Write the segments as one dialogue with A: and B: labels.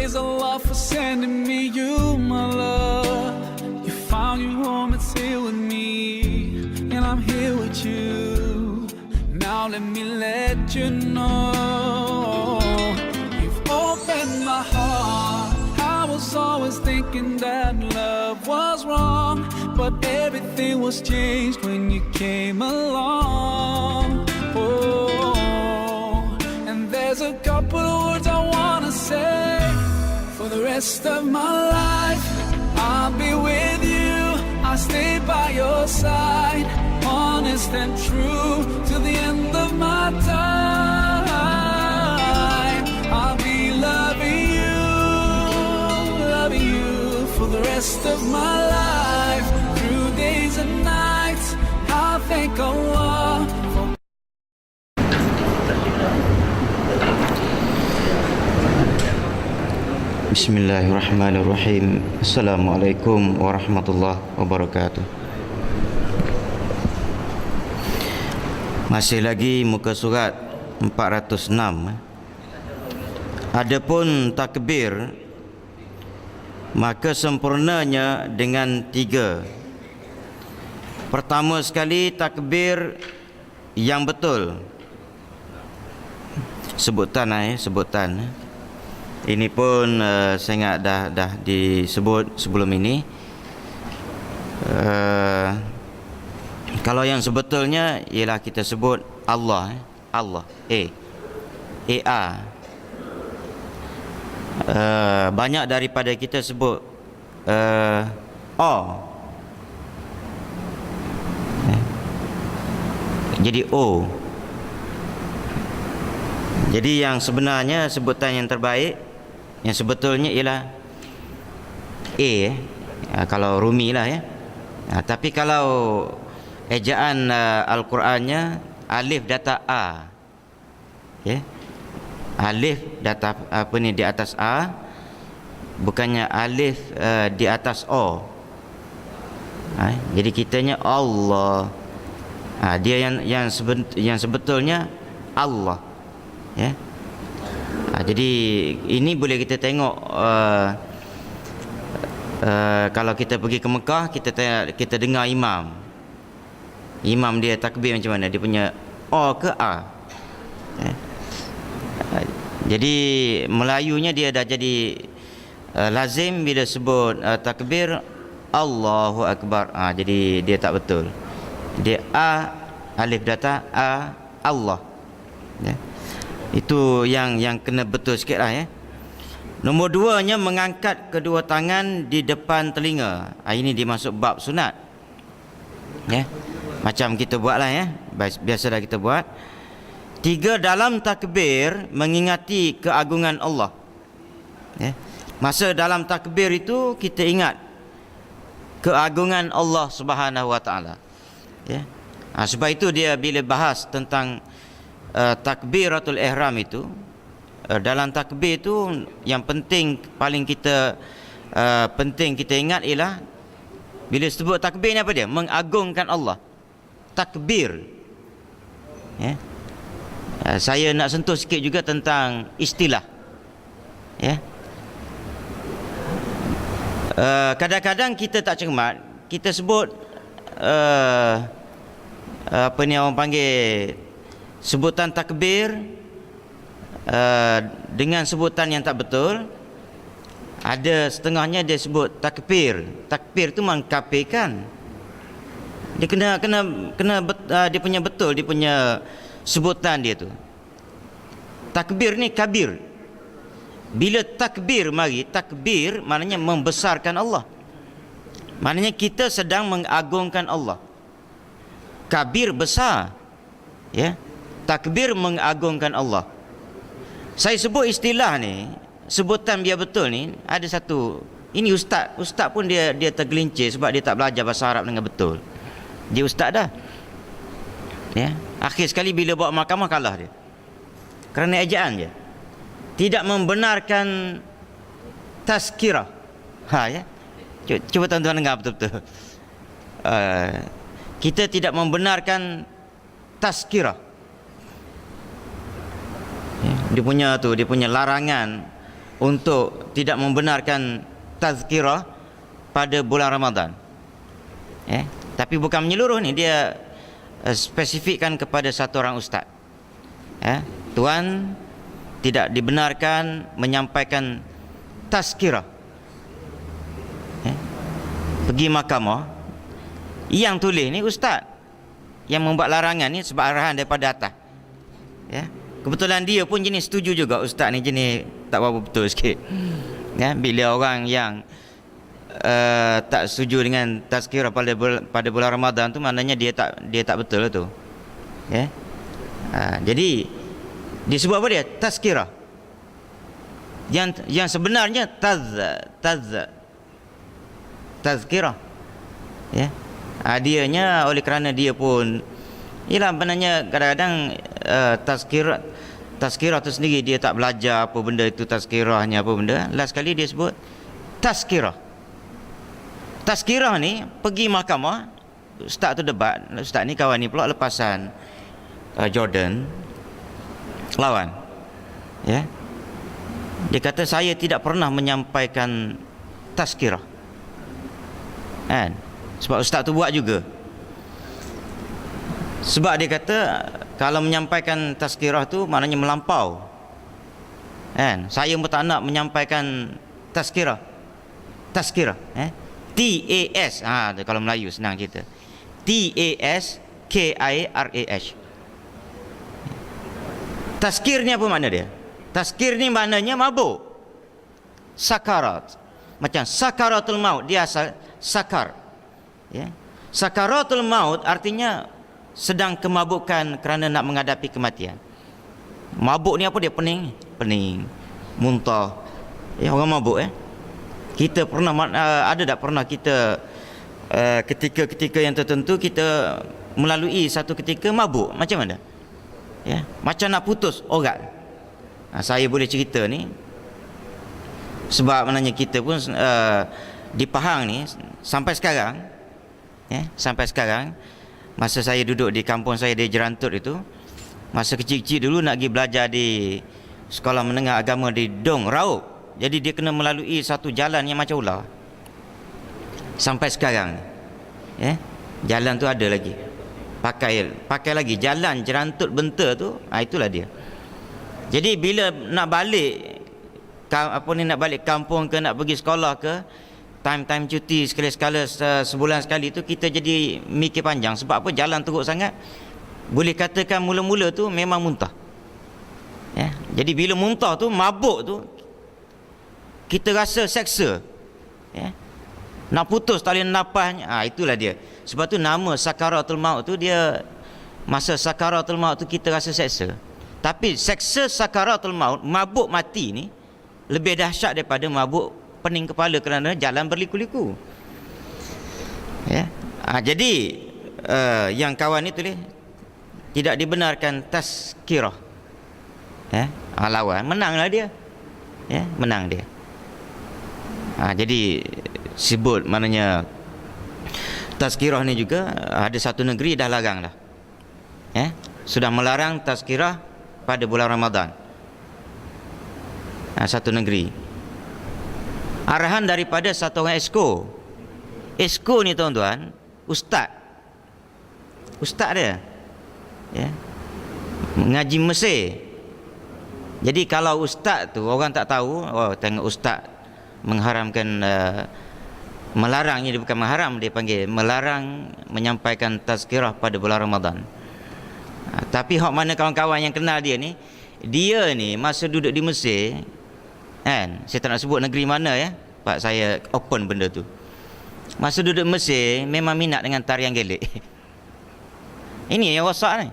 A: praise Allah for sending me you, my love. You found your home, it's here with me, and I'm here with you. Now let me let you know, you've opened my heart. I was always thinking that love was wrong, but everything was changed when you came along. Oh, and there's a couple of words I wanna say. For the rest of my life, I'll be with you. I'll stay by your side, honest and true, till the end of my time. I'll be loving you for the rest of my life. Through days and nights, I'll thank Allah for
B: Bismillahirrahmanirrahim. Assalamualaikum warahmatullahi wabarakatuh. Masih lagi muka surat 406. Adapun takbir, maka sempurnanya dengan 3. Pertama sekali takbir yang betul. Sebutan. Ini pun saya ingat dah disebut sebelum ini. Kalau yang sebetulnya ialah kita sebut Allah, Allah, banyak daripada kita sebut O. Jadi O. Jadi yang sebenarnya sebutan yang terbaik, yang sebetulnya ialah kalau Rumi lah ya. Tapi kalau ejaan Al-Qurannya alif data A, ya. Alif data di atas A, bukannya alif di atas O. Jadi kitanya Allah. Dia yang sebetulnya Allah, ya. Jadi ini boleh kita tengok kalau kita pergi ke Mekah, kita dengar imam dia takbir macam mana, dia punya O ke A, ya. Jadi Melayunya dia dah jadi lazim bila sebut takbir Allahu Akbar. Jadi dia tak betul. Dia A, alif data A, Allah, ya. Itu yang kena betul sikit lah, ya. Nombor 2-nya mengangkat kedua tangan di depan telinga. Ini dimasuk bab sunat, ya. Macam kita buat lah, ya. Biasa dah kita buat. 3, dalam takbir mengingati keagungan Allah, ya. Masa dalam takbir itu kita ingat keagungan Allah Subhanahu wa taala, ya. Sebab itu dia bila bahas tentang takbiratul ihram itu, dalam takbir itu yang paling kita ingat ialah bila sebut takbir ni apa dia? Mengagungkan Allah. Takbir, ya. Saya nak sentuh sikit juga tentang istilah, ya. Kadang-kadang kita tak cermat, kita sebut apa ni orang panggil sebutan takbir dengan sebutan yang tak betul. Ada setengahnya dia sebut takbir tu mengkafirkan. Dia kena dia punya betul, dia punya sebutan dia tu. Takbir ni kabir. Bila takbir maknanya membesarkan Allah. Maknanya kita sedang mengagungkan Allah. Kabir besar, ya. Takbir mengagungkan Allah. Saya sebut istilah ni, sebutan biar betul ni, ada satu. Ini ustaz pun dia tergelincir sebab dia tak belajar bahasa Arab dengan betul. Dia ustaz dah, ya. Akhir sekali bila bawa mahkamah kalah dia kerana ejaan je. Tidak membenarkan tazkirah. Ya. Cuba tuan-tuan dengar betul-betul. Kita tidak membenarkan tazkirah. Dia punya larangan untuk tidak membenarkan tazkirah pada bulan Ramadan. Tapi bukan menyeluruh ni, dia spesifikkan kepada satu orang ustaz. Tuan tidak dibenarkan menyampaikan tazkirah. Pergi mahkamah, yang tulis ni ustaz, yang membuat larangan ni sebab arahan daripada atas. Kebetulan dia pun jenis setuju juga, ustaz ni jenis tak berapa betul sikit. Bila orang yang tak setuju dengan tazkirah pada bulan Ramadan tu, maknanya dia tak betul tu. Jadi disebut apa dia? Tazkirah. Yang sebenarnya tazkirah. Dianya oleh kerana dia pun ialah benarnya kadang-kadang tazkirah tu sendiri dia tak belajar apa benda itu tazkirahnya apa benda. Last kali dia sebut tazkirah. Tazkirah ni pergi mahkamah, ustaz tu debat. Ustaz ni kawan ni pula lepasan Jordan lawan. Dia kata saya tidak pernah menyampaikan tazkirah. Sebab ustaz tu buat juga. Sebab dia kata kalau menyampaikan tazkirah tu maknanya melampau. Saya pun tak nak menyampaikan tazkirah. TAS. Kalau Melayu senang kita. TASKIRAH. Tazkir ni apa makna dia? Tazkir ni maknanya mabuk. Sakarat. Macam sakaratul maut, dia asal sakar. Sakaratul maut artinya sedang kemabukan kerana nak menghadapi kematian. Mabuk ni apa dia? Pening, muntah. Orang mabuk. Kita pernah ada tak pernah kita ketika-ketika yang tertentu kita melalui satu ketika mabuk, macam mana? Macam nak putus orang. Saya boleh cerita ni sebab maknanya kita pun di Pahang ni sampai sekarang masa saya duduk di kampung saya di Jerantut itu, masa kecil-kecil dulu nak pergi belajar di sekolah menengah agama di Dong Raub. Jadi dia kena melalui satu jalan yang macam ular. Sampai sekarang jalan tu ada lagi. Pakai lagi jalan Jerantut Benta tu, itulah dia. Jadi bila nak balik nak balik kampung ke, nak pergi sekolah ke, time cuti sekali-sekala sebulan sekali tu, kita jadi mikir panjang. Sebab apa? Jalan teruk sangat. Boleh katakan mula-mula tu memang muntah. Jadi bila muntah tu, mabuk tu, kita rasa seksa. Nak putus tali nafasnya. Itulah dia. Sebab tu nama sakaratul maut tu, dia masa sakaratul maut tu kita rasa seksa. Tapi seksa sakaratul maut, mabuk mati ni lebih dahsyat daripada mabuk pening kepala kerana jalan berliku-liku. Jadi yang kawan ni tulis tidak dibenarkan tazkirah. Lawan, menanglah dia. Menang dia. Jadi sebut maknanya tazkirah ni juga ada satu negeri dah larang dah. Sudah melarang tazkirah pada bulan Ramadan. Satu negeri. Arahan daripada satu orang esko. Esko ni tuan-tuan, ustaz dia. Mengaji Mesir. Jadi kalau ustaz tu orang tak tahu, tengok ustaz mengharamkan melarangnya, dia bukan mengharam, dia panggil melarang menyampaikan tazkirah pada bulan Ramadan. Tapi hak mana kawan-kawan yang kenal dia ni, dia ni masa duduk di Mesir, saya tak nak sebut negeri mana Pak, saya open benda tu. Masa duduk Mesir memang minat dengan tarian gelik. Ini yang rosak ni.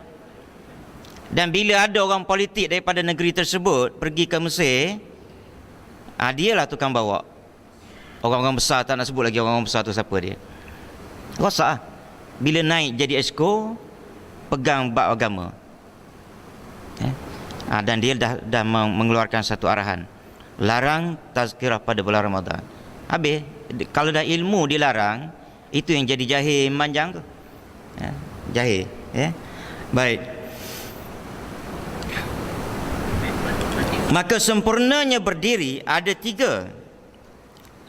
B: Dan bila ada orang politik daripada negeri tersebut pergi ke Mesir, dialah tukang bawa. Orang-orang besar, tak nak sebut lagi orang-orang besar tu siapa dia. Rosak. Bila naik jadi esko, pegang bab agama. Dan dia dah mengeluarkan satu arahan, larang tazkirah pada bulan Ramadan. Habis, kalau dah ilmu dilarang, itu yang jadi jahil manjang tu. Jahil. Baik. Maka sempurnanya berdiri ada 3.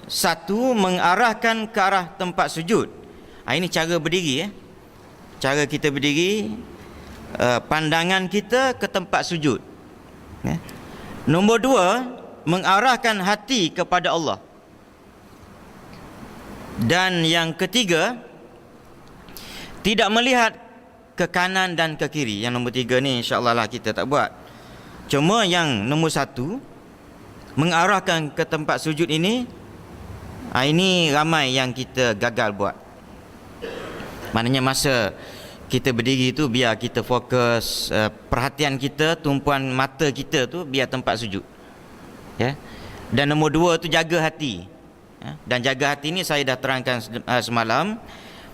B: Satu, mengarahkan ke arah tempat sujud. Ini cara berdiri, cara kita berdiri, pandangan kita ke tempat sujud. Nombor 2, mengarahkan hati kepada Allah. Dan yang ketiga, tidak melihat ke kanan dan ke kiri. Yang nombor 3 ni insya-Allah lah kita tak buat. Cuma yang nombor 1, mengarahkan ke tempat sujud ini, ini ramai yang kita gagal buat. Maknanya masa kita berdiri tu, biar kita fokus, perhatian kita, tumpuan mata kita tu biar tempat sujud, ya. Dan nombor 2 tu jaga hati, ya. Dan jaga hati ni saya dah terangkan semalam,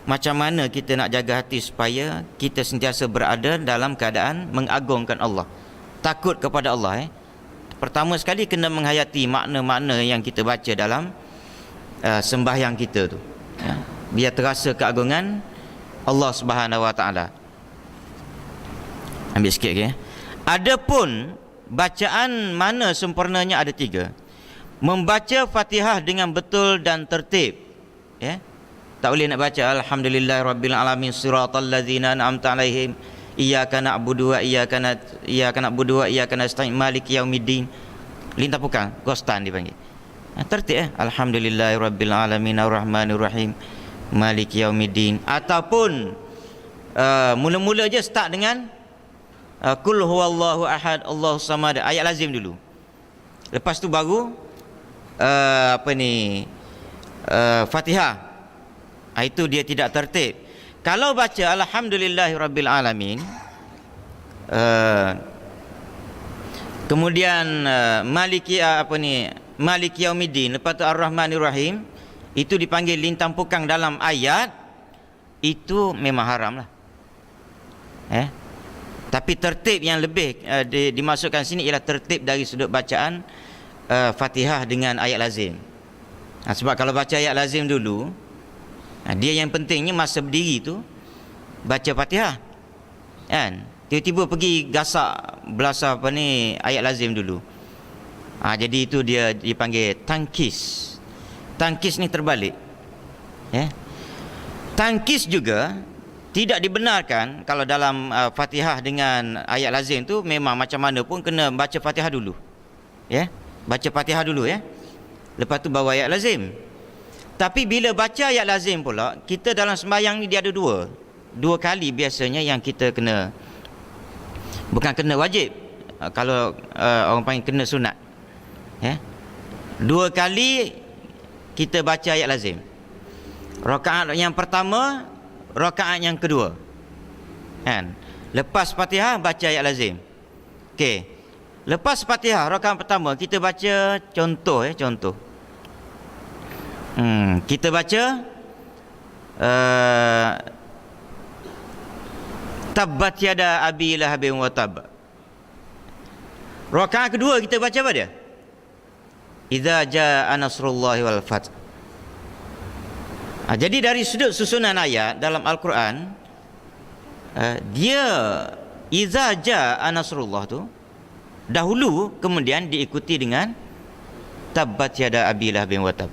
B: macam mana kita nak jaga hati supaya kita sentiasa berada dalam keadaan mengagungkan Allah, takut kepada Allah. Pertama sekali kena menghayati makna-makna yang kita baca dalam sembahyang kita tu, ya. Biar terasa keagungan Allah Subhanahu Wa Taala. Ambil sikit lagi. Adapun bacaan mana sempurnanya ada 3. Membaca Fatihah dengan betul dan tertib, ya. Tak boleh nak baca alhamdulillahirabbil alamin siratal ladzina an'amta alaihim iyyaka na'budu wa iyyaka nasta'in maliki yaumiddin. Lintah bukan, ghostan dipanggil. Tertib, alhamdulillahirabbil alamin arrahmanirrahim maliki yaumiddin. Ataupun mula-mula je start dengan qul huwallahu ahad Allahus samad, ayat lazim dulu. Lepas tu baru Fatihah. Itu dia tidak tertib. Kalau baca alhamdulillahirabbil alamin, kemudian maliki yaumiddin, lepas tu arrahmanirrahim, itu dipanggil lintang pukang dalam ayat, itu memang haram lah. Tapi tertib yang lebih dimasukkan sini ialah tertib dari sudut bacaan Fatihah dengan ayat lazim. Sebab kalau baca ayat lazim dulu, dia yang pentingnya masa berdiri tu baca Fatihah, kan? Tiba-tiba pergi gasak belasah ayat lazim dulu. Jadi itu dia dipanggil tankis. Tankis ni terbalik, ya. Tankis juga tidak dibenarkan. Kalau dalam Fatihah dengan ayat lazim tu, memang macam mana pun kena baca Fatihah dulu, ya. Baca Fatihah dulu, ya. Lepas tu bawa ayat lazim. Tapi bila baca ayat lazim pula, kita dalam sembahyang ni dia ada 2 kali biasanya yang kita kena, bukan kena wajib, kalau orang panggil kena sunat, ya. 2 kali kita baca ayat lazim. Rakaat yang pertama, rakaat yang kedua, kan? Lepas Fatihah baca ayat lazim. Okey. Lepas Fatihah rakaat pertama kita baca contoh, contoh. Kita baca tabbat yada abi lahabin wa tab. Rakaat kedua kita baca apa dia? Idza jaa nasrullahi wal fath. Jadi dari sudut susunan ayat dalam Al-Quran, dia idza jaa nasrullah tu dahulu, kemudian diikuti dengan tabbat yada abi lahabin wa tab.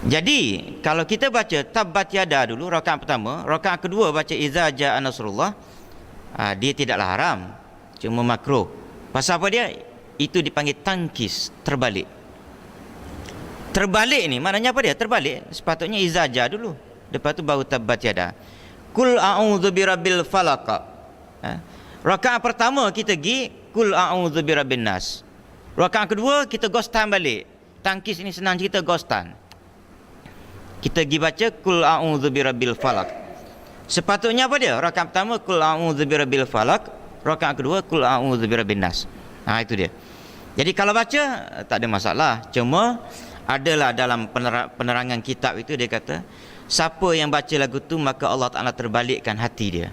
B: Jadi kalau kita baca tabbat yada dulu rakaat pertama, rakaat kedua baca idza jaa nasrullah, dia tidaklah haram, cuma makruh. Pasal apa dia? Itu dipanggil tankis, terbalik. Terbalik ni maknanya apa dia? Terbalik. Sepatutnya idza jaa dulu, lepas tu baru tabbat yada. Qul a'udzu birabbil falaq. Rakaat pertama kita pergi qul a'udzu birabbin nas. Rakaat kedua kita ghostan balik. Tangkis ini senang cerita, ghostan. Kita pergi baca qul a'udzu birabbil falaq. Sepatutnya apa dia? Rakaat pertama qul a'udzu birabbil falaq, rakaat kedua qul a'udzu birabbin nas. Itu dia. Jadi kalau baca tak ada masalah. Cuma adalah dalam penerangan kitab itu dia kata, siapa yang baca lagu tu maka Allah Ta'ala terbalikkan hati dia.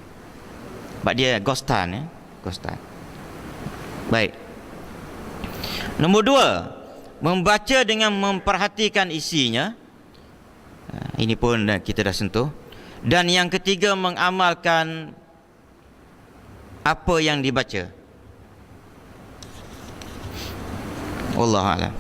B: Sebab dia ghostan, ya. Ghostan. Baik. Nombor 2, membaca dengan memperhatikan isinya. Ini pun kita dah sentuh. Dan yang ketiga, mengamalkan apa yang dibaca. Wallahu a'lam.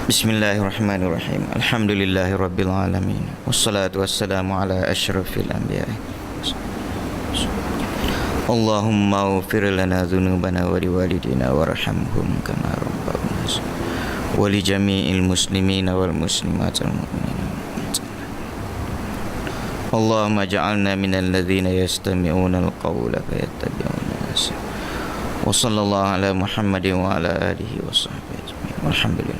B: Bismillahirrahmanirrahim. Alhamdulillahirabbil alamin. Wassalatu wassalamu ala asyrafil anbiya. Allahumma ighfir lana dhunubana wa liwalidina warhamhum kama rabbawna wa li jami'il muslimina wal muslimat wal mu'minin. Allahumma ij'alna minal ladzina yastami'una al-qawla fayattabi'una ahsana. Wa sallallahu ala Muhammadin wa ala alihi wa sahbihi ajma'in. Walhamdulillah.